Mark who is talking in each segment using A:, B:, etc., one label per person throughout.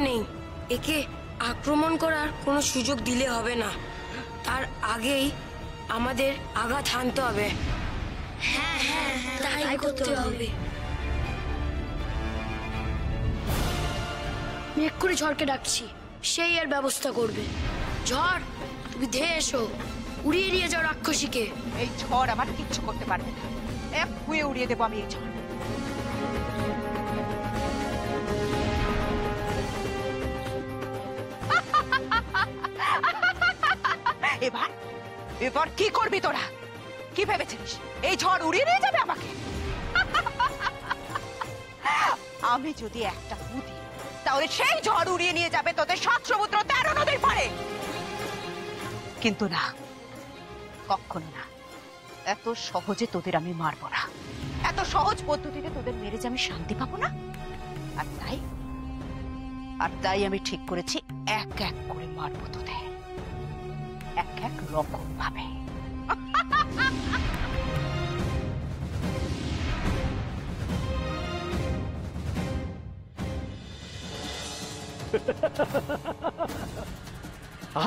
A: উপায় নেই, একে আক্রমণ করার কোনো সুযোগ দিলে হবে না। তার আগেই আমাদের আঘাত হানতে হবে।
B: হ্যাঁ হ্যাঁ তাই করতে হবে।
C: আমি এক্ষুনি ঝড়কে ডাকছি, সেই এর ব্যবস্থা করবে। ঝড়, তুমি ধেয়ে এসো, উড়িয়ে নিয়ে যাও রাক্ষসীকে।
D: এই ঝড় আমার কিচ্ছু করতে পারবে না, এক হুয়ে উড়িয়ে দেবো আমি এই ঝড়। এবার এবার কি করবি তোরা? কি ভেবেছিস এই ঝড় উড়িয়ে নিয়ে যাবে আমাকে? আমি যদি একটা ফু দিই তাহলে সেই ঝড় উড়িয়ে নিয়ে যাবে তোদের 7 সমুদ্র 13 নদীর পারে। কিন্তু না, কখনো না, এত সহজে তোদের আমি মারবো না। এত সহজ পদ্ধতিতে তোদের মেরে যে আমি শান্তি পাবো না। আর তাই আমি ঠিক করেছি এক এক করে মারবো তোদের, এক এক রকম ভাবে।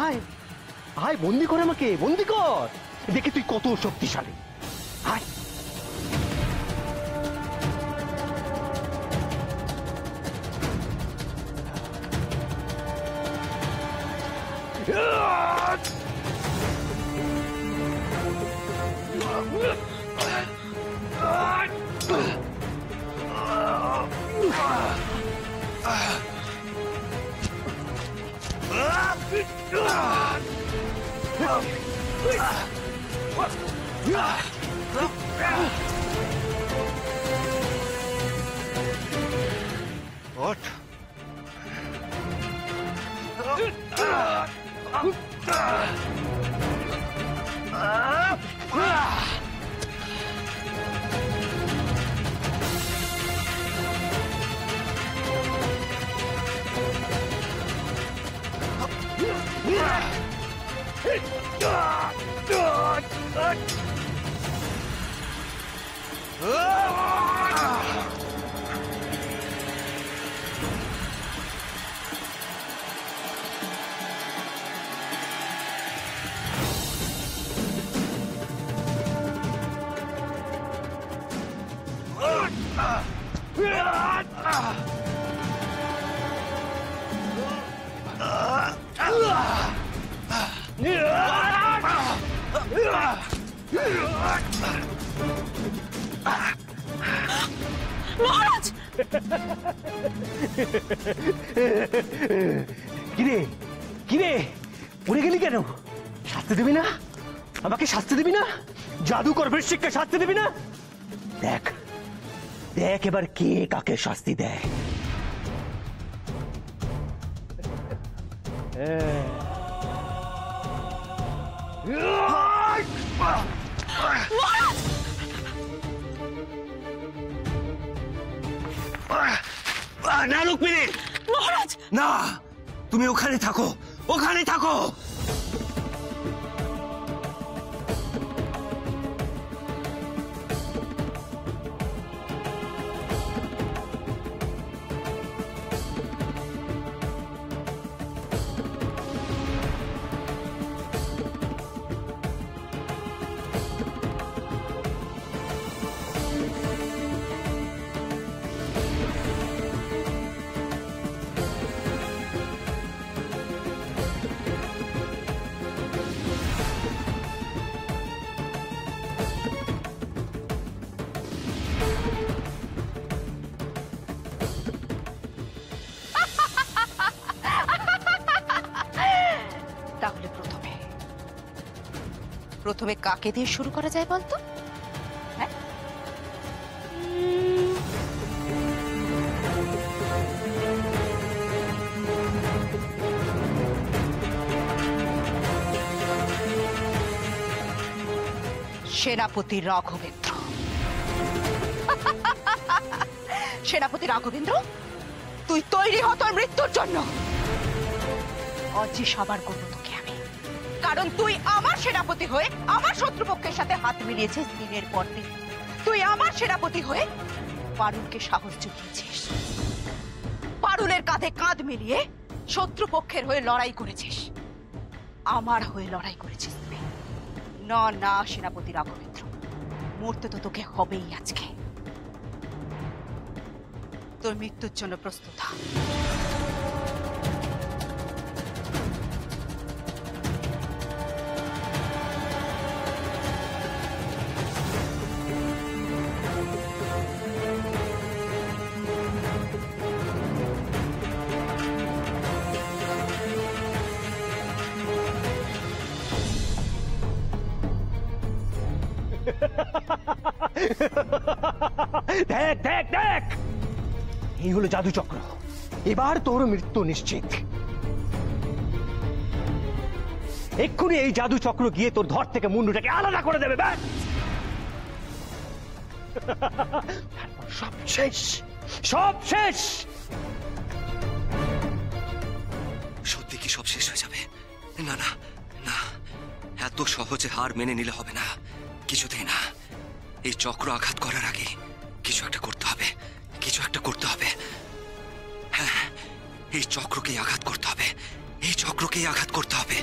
E: আয় আয়, বন্দি কর আমাকে, বন্দি কর, দেখে তুই কত শক্তিশালী। আয়।
D: মহারাজ!
E: কিরে কিরে, উড়ে গেলি কেন? শাস্তি দিবি না আমাকে? শাস্তি দিবি না? জাদু করবে শিক্ষা শাস্তি দিবি না? দেখ দেখ এবার কে কাকে শাস্তি দেয়। না রুক্মিণী,
D: মহারাজ!
E: না, তুমি ওখানে থাকো, ওখানে থাকো।
D: প্রথমে কাকে দিয়ে শুরু করা যায় বলতো? হ্যাঁ, সেনাপতি রাঘবেন্দ্র। সেনাপতি রাঘবেন্দ্র, তুই তৈরি হ তোর মৃত্যুর জন্য। অজি সবার করবো তোকে আমি, কারণ তুই আমার সেনাপতি হয়ে আমার শত্রুপক্ষের সাথে হাত মিলিয়েছিস দিনের পর দিন। তুই আমার সেনাপতি হয়ে পারুলকে সাহস জুগিয়েছিস। পারুলের কাঁধে কাঁধ মিলিয়ে শত্রুপক্ষের হয়ে লড়াই করেছিস, আমার হয়ে লড়াই করেছিস তুই। না না সেনাপতি রাঘবেন্দ্র, মরতে তো তোকে হবেই আজকে। তোর মৃত্যুর জন্য প্রস্তুত হ।
E: দেখ দেখ দেখ, এই হলো জাদু চক্র। এবার তোর মৃত্যু নিশ্চিত। এক্ষুনি এই জাদু চক্র গিয়ে তোর ধর থেকে মুন্ডুটাকে আলাদা করে দেবে। ব্যাস, সব শেষ, সব শেষ।
F: সত্যি কি সব শেষ হয়ে যাবে? না না না, এত সহজে হার মেনে নিলে হবে না, কিছুতেই না। এই চক্র আঘাত করার আগে কিছু একটা করতে হবে, কিছু একটা করতে হবে। হ্যাঁ, এই চক্রকেই আঘাত করতে হবে, এই চক্রকেই আঘাত করতে হবে।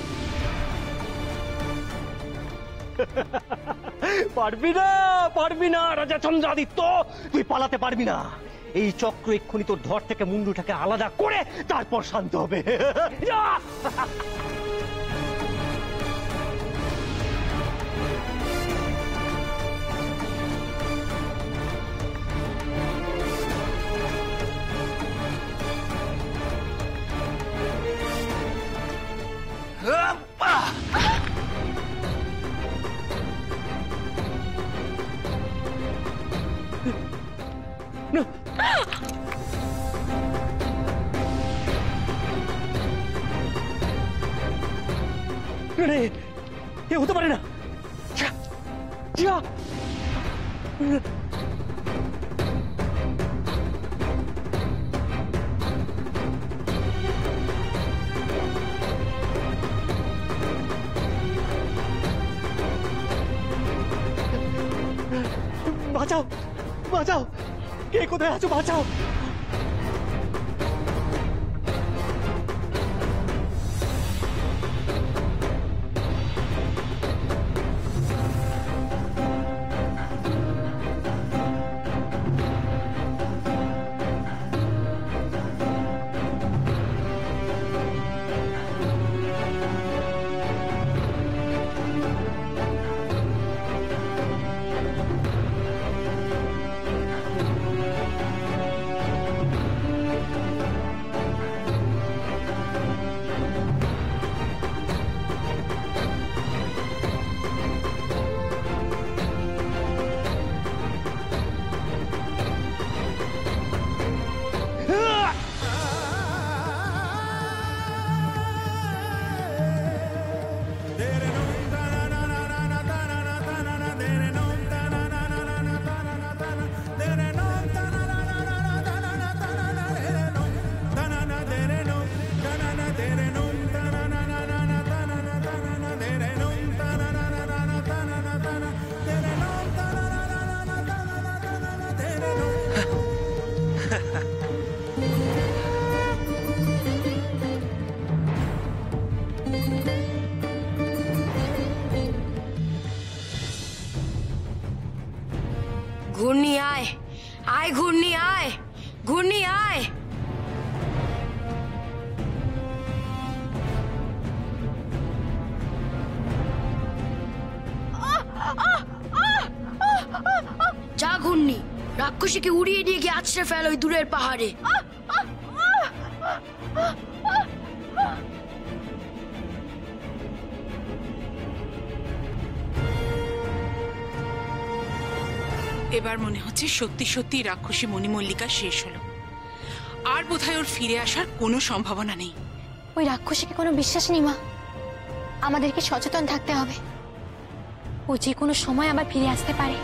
E: পারবি না, পারবি না রাজা চন্দ্রাদিত্য, তুই পালাতে পারবি না। এই চক্র এক্ষুনি তোর ধর থেকে মুন্ডুটাকে আলাদা করে তারপর শান্ত হবে। যা! এ হতে পারে না। বাঁচাও, বাঁচাও, কে কোথায় আছো? বাঁচাও।
A: ঘূর্ণি আয়, আয় ঘূর্ণি আয়, ঘূর্ণি আয়।
C: যা ঘূর্ণি, রাক্ষসীকে উড়িয়ে নিয়ে গিয়ে আছড়ে ফেল ওই দূরের পাহাড়ে।
G: এবার মনে হচ্ছে সত্যি সত্যি রাক্ষসী মণিমল্লিকা শেষ হলো, আর বোধহয় ওর ফিরে আসার কোনো সম্ভাবনা নেই।
B: ওই রাক্ষসীকে কোনো বিশ্বাস নেই মা, আমাদেরকে সচেতন থাকতে হবে। ও যে কোনো সময় আবার ফিরে আসতে পারে।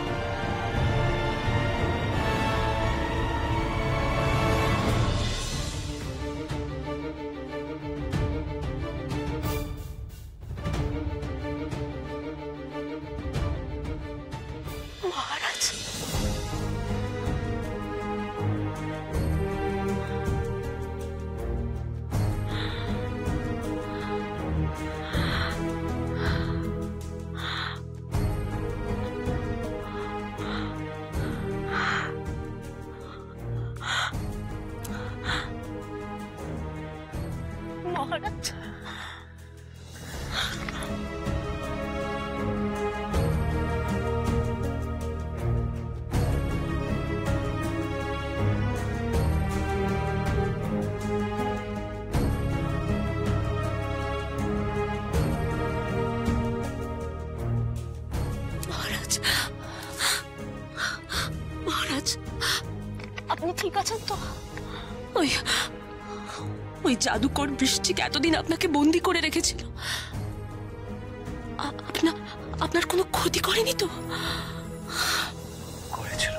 H: ঠিক আছেন তো? ওই ওই জাদুকর বৃষ্টিক এতদিন আপনাকে বন্দি করে রেখেছিল, আপনার কোনো ক্ষতি করেনি তো?
F: করেছিল,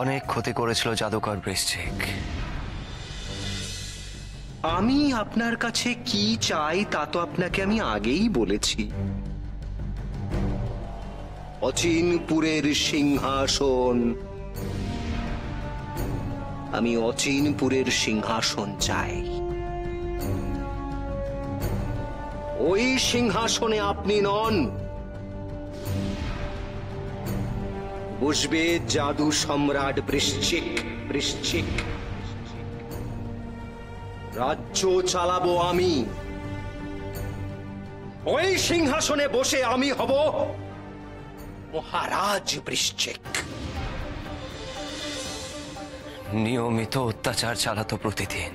F: অনেক ক্ষতি করেছিল জাদুকর বৃশ্চিক।
E: আমি আপনার কাছে কি চাই তা তো আপনাকে আমি আগেই বলেছি। অচিনপুরের সিংহাসন। আমি অচিনপুরের সিংহাসন চাই। ওই সিংহাসনে আপনি নন, বসবে জাদু সম্রাট বৃশ্চিক। বৃশ্চিক রাজ্য চালাবো আমি। ওই সিংহাসনে বসে আমি হব মহারাজ বৃশ্চিক।
F: নিয়মিত অত্যাচার চালাতো প্রতিদিন।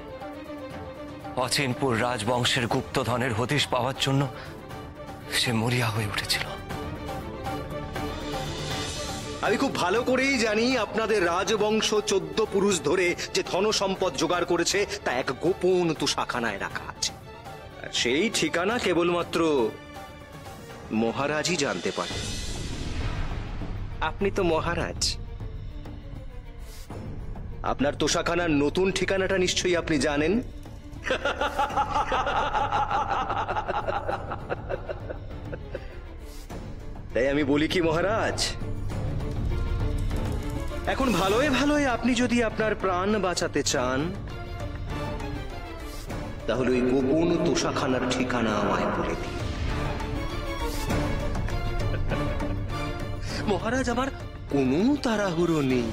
F: অচিনপুর রাজবংশের গুপ্তধনের হদিশ পাওয়ার জন্য সে মরিয়া হয়ে উঠেছিল।
E: আমি খুব ভালো করেই জানি আপনাদের রাজবংশ 14 পুরুষ ধরে যে ধন সম্পদ জোগাড় করেছে তা এক গোপন তুষাখানায় রাখা আছে। আর সেই ঠিকানা কেবলমাত্র মহারাজই জানতে পারে। আপনি তো মহারাজ, আপনার তোষাখানার নতুন ঠিকানাটা নিশ্চয়ই আপনি জানেন। তাই আমি বলি কি মহারাজ, এখন ভালোই ভালোই আপনি যদি আপনার প্রাণ বাঁচাতে চান তাহলে ওই গোপন তোষাখানার ঠিকানা আমায় বলে দিন। মহারাজ, আমার কোনো তাড়াহুড়ো নেই।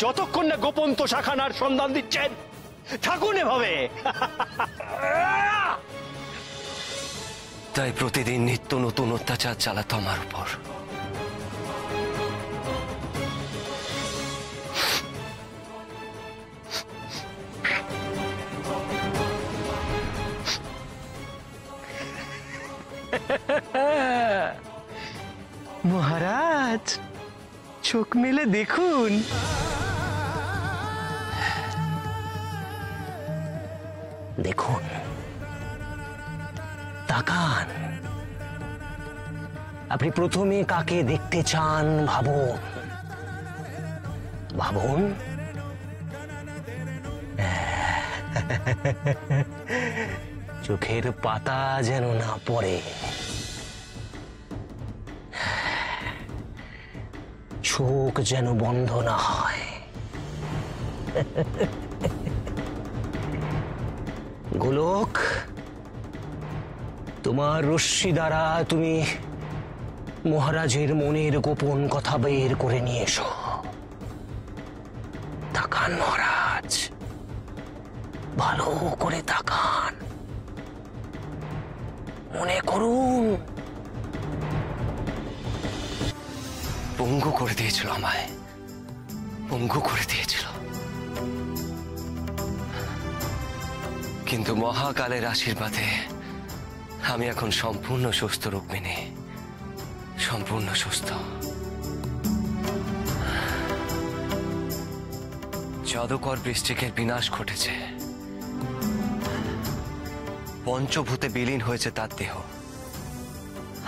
E: যতক্ষণ না গোপন তোষাখানার সন্ধান দিচ্ছেন থাকুন এভাবে।
F: তাই প্রতিদিন নিত্য নতুন অত্যাচার চালাতো আমার উপর।
E: মহারাজ, চোখ মেলে দেখুন। দেখুন, তাকান। আপনি প্রথমে কাকে দেখতে চান ভাবুন। ভাবুন। চোখের পাতা যেন না পড়ে, চোখ যেন বন্ধ না হয়। গোলক, তোমার রশ্মি দ্বারা তুমি মহারাজের মনের গোপন কথা বের করে নিয়ে এসো। তাকান মহারাজ, ভালো করে তাকান, মনে করুন।
F: পঙ্গু করে দিয়েছিল আমায়, পঙ্গু করে দিয়েছিল। কিন্তু মহাকালের আশীর্বাদে আমি এখন সম্পূর্ণ সুস্থ, রুক্মিণী, সম্পূর্ণ সুস্থ। জাদুকর বৃশ্চিকের বিনাশ ঘটেছে, পঞ্চভূতে বিলীন হয়েছে তার দেহ।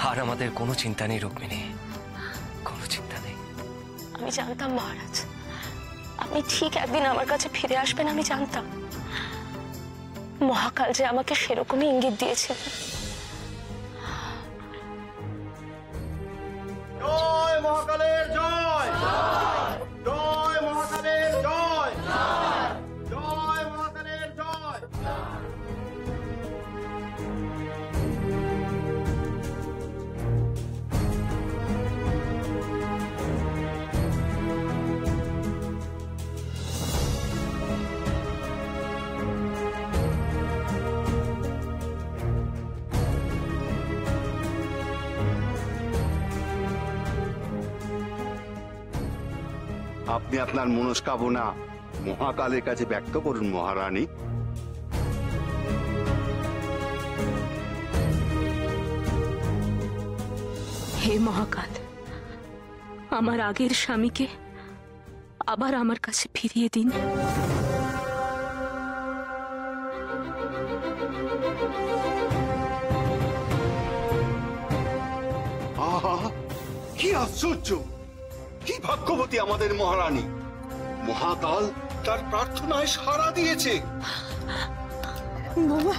F: আর আমাদের কোনো চিন্তা নেই রুক্মিণী, কোনো চিন্তা নেই।
H: আমি জানতাম মহারাজ, আপনি ঠিক একদিন আমার কাছে ফিরে আসবেন, আমি জানতাম। মহাকাল যে আমাকে সেরকমই ইঙ্গিত দিয়েছিল।
I: জয় মহাকালের জয়, জয় মহাকালের জয়, জয় মহাকালের জয়।
J: আপনি আপনার মনস্কামনা মহাকালের কাছে ব্যক্ত করুন মহারানী।
H: হে মহাকাল, আমার আগের স্বামীকে আবার আমার কাছে ফিরিয়ে দিন।
J: আহা, কি আশ্চর্য, কি ভাগ্যবতী আমাদের মহারানী। মহাকাল তার প্রার্থনায় সাড়া দিয়েছে।
K: বৌমা,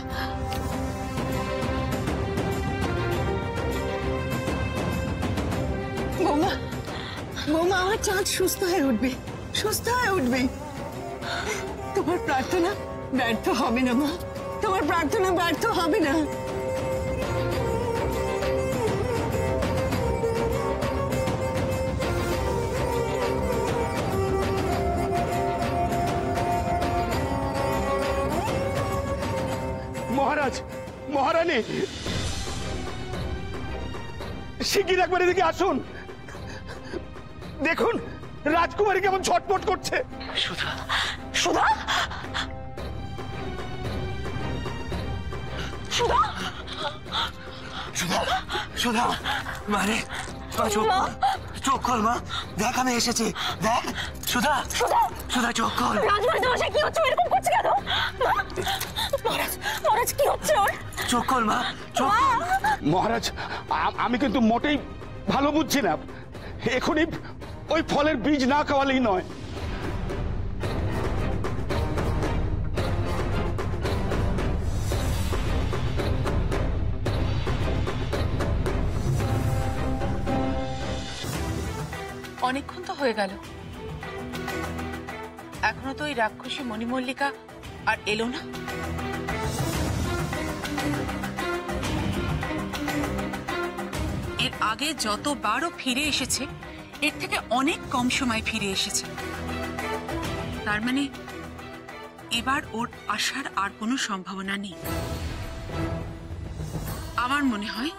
K: বৌমা, বৌমা, আমার চাঁদ সুস্থ হয়ে উঠবে, সুস্থ হয়ে উঠবে। তোমার প্রার্থনা ব্যর্থ হবে না মা, তোমার প্রার্থনা ব্যর্থ হবে না।
E: মহারাজ, মহারানী, শিগগির একবার এদিকে আসুন। দেখুন রাজকুমারী কেমন ছটফট করছে।
H: সুধা, সুধা, সুধা,
F: সুধা, সুধা, মানে চোখ খোল মা, দেখ আমি এসেছি, দেখ। সুধা, সুধা চোখ খোল।
H: রাজবাড়ি তোমার কি হচ্ছে, এরকম করছে কেন? মহারাজ, মহারাজ কি হচ্ছে ওর?
F: চোখ খোল মা, চোখ খোল।
E: মহারাজ, আমি কিন্তু মোটেই ভালো বুঝছি না। এখনই ওই ফলের বীজ না খাওয়ালেই নয়।
G: অনেকক্ষণ তো হয়ে গেল, এখনো তো ওই রাক্ষসী মণিমল্লিকা আর এলো না। এর আগে যতবারও ফিরে এসেছে এর থেকে অনেক কম সময় ফিরে এসেছে। তার মানে এবার ওর আসার আর কোনো সম্ভাবনা নেই। আমার মনে হয়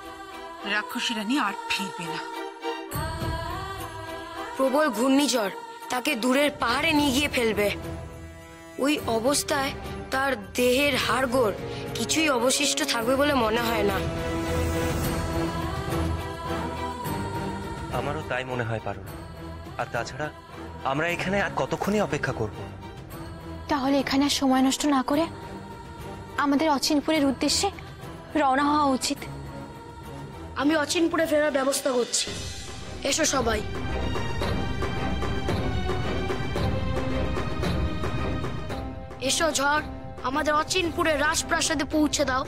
G: রাক্ষসী রানী আর ফিরবে না।
A: প্রবল ঘূর্ণিঝড় তাকে দূরের পাহাড়ে নিয়ে গিয়ে ফেলবে। ওই অবস্থায় তার দেহের হাড়গোড় কিছুই অবশিষ্ট থাকবে বলে মনে হয় না।
F: আমারও তাই মনে হয় পারো। আর তাছাড়া আমরা এখানে আর কতক্ষণই অপেক্ষা করব?
B: তাহলে এখানে আর সময় নষ্ট না করে আমাদের অচিনপুরের উদ্দেশ্যে রওনা হওয়া উচিত।
C: আমি অচিনপুরে ফেরার ব্যবস্থা করছি, এসো সবাই। এসো ঝড়, আমাদের অচিনপুরে রাজপ্রাসাদে পৌঁছে দাও।